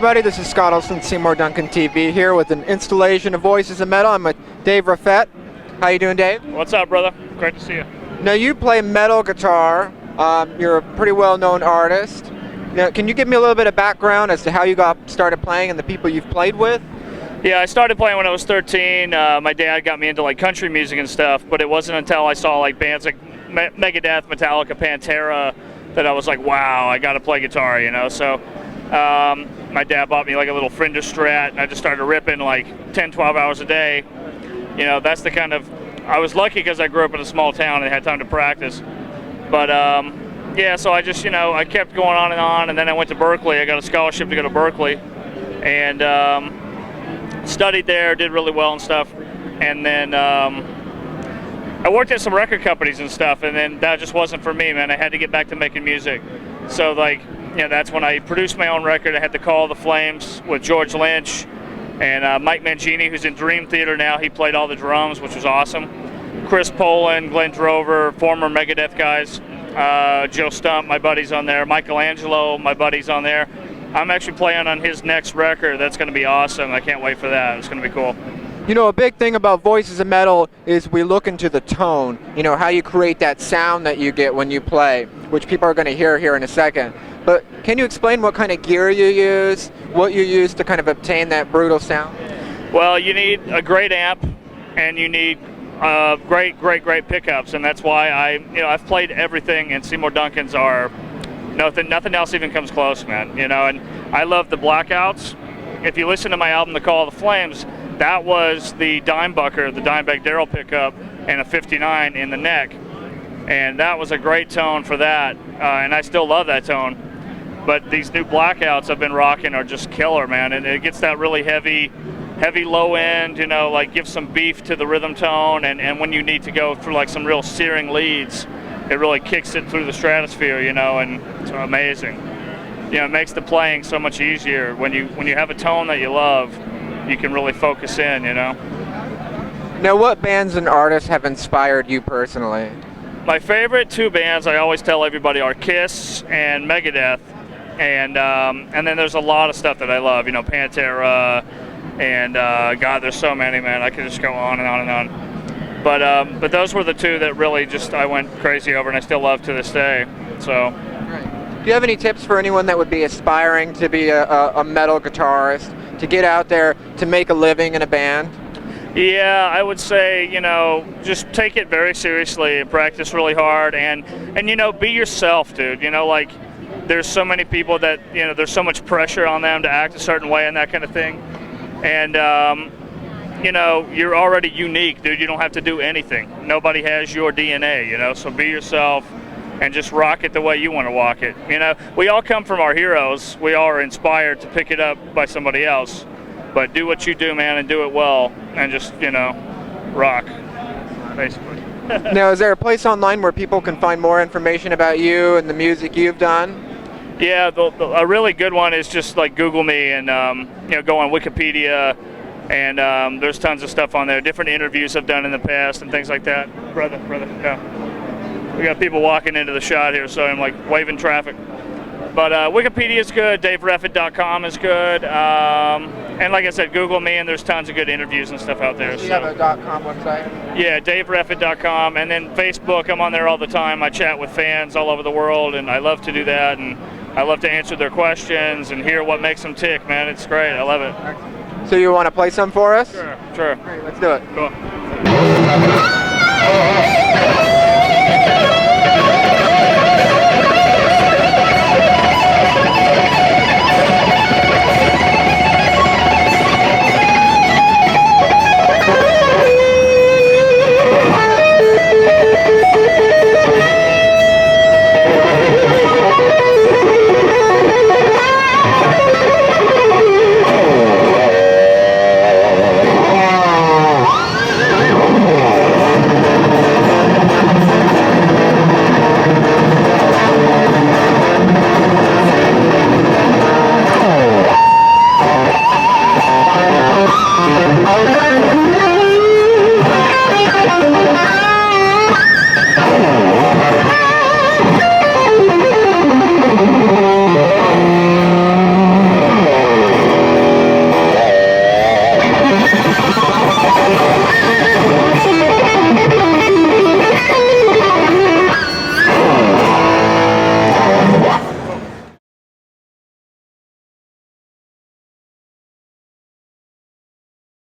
everybody, this is Scott Olson, Seymour Duncan TV, here with an installation of Voices of Metal. I'm with Dave Reffett. How you doing, Dave? What's up, brother? Great to see you. Now, you play metal guitar. You're a pretty well-known artist. Now, can you give me a little bit of background as to how you got started playing and the people you've played with? Yeah, I started playing when I was 13. My dad got me into like country music and stuff, but it wasn't until I saw like bands like Megadeth, Metallica, Pantera that I was like, wow, I got to play guitar, you know? So my dad bought me like a little Fender Strat, and I just started ripping like 10, 12 hours a day. You know, that's the kind of, I was lucky because I grew up in a small town and had time to practice. But yeah, so I just, you know, I kept going on, and then I went to Berkeley. I got a scholarship to go to Berkeley, and studied there, did really well and stuff. And then I worked at some record companies and stuff, and then that just wasn't for me, man. I had to get back to making music. So like, you know, that's when I produced my own record. I had the Call of the Flames with George Lynch and Mike Mangini, who's in Dream Theater now. He played all the drums, which was awesome. Chris Poland, Glenn Drover, former Megadeth guys. Joe Stump, my buddy's on there. Michelangelo, my buddy's on there. I'm actually playing on his next record. That's going to be awesome. I can't wait for that. It's going to be cool. You know, a big thing about Voices of Metal is we look into the tone, you know, how you create that sound that you get when you play, which people are going to hear here in a second. But can you explain what kind of gear you use, what you use to kind of obtain that brutal sound? Well, you need a great amp, and you need great pickups, and that's why I've played everything, and Seymour Duncan's are nothing else even comes close, man. You know, and I love the blackouts. If you listen to my album, The Call of the Flames, that was the Dimebucker, the Dimebag Darrell pickup, and a 59 in the neck, and that was a great tone for that, and I still love that tone. But these new blackouts I've been rocking are just killer, man, and it gets that really heavy low end, you know, like gives some beef to the rhythm tone, and when you need to go through like some real searing leads, it really kicks it through the stratosphere, you know, and it's amazing. You know, it makes the playing so much easier. When you have a tone that you love, you can really focus in, you know. Now, what bands and artists have inspired you personally? My favorite two bands I always tell everybody are Kiss and Megadeth, and then there's a lot of stuff that I love, you know, Pantera, and God, there's so many, man. I could just go on and on and on. But those were the two that really just I went crazy over, and I still love to this day. So. Right. Do you have any tips for anyone that would be aspiring to be a metal guitarist, to get out there to make a living in a band? Yeah, I would say, you know, just take it very seriously and practice really hard, and you know, be yourself, dude. You know, like there's so many people that, you know, there's so much pressure on them to act a certain way and that kind of thing. And you know, you're already unique, dude. You don't have to do anything. Nobody has your DNA, you know, so be yourself and just rock it the way you want to walk it. You know, we all come from our heroes. We all are inspired to pick it up by somebody else. But do what you do, man, and do it well, and just, you know, rock, basically. Now, is there a place online where people can find more information about you and the music you've done? Yeah, a really good one is just like Google me and you know, go on Wikipedia, and there's tons of stuff on there. Different interviews I've done in the past and things like that. Brother, yeah. We got people walking into the shot here, so I'm like waving traffic. But Wikipedia is good. DaveReffett.com is good. And like I said, Google me, and there's tons of good interviews and stuff out there. Do you have a .com website? Yeah, DaveReffett.com, and then Facebook. I'm on there all the time. I chat with fans all over the world, and I love to do that. And I love to answer their questions and hear what makes them tick, man. It's great. I love it. So you want to play some for us? Sure. Great, let's do it. Cool.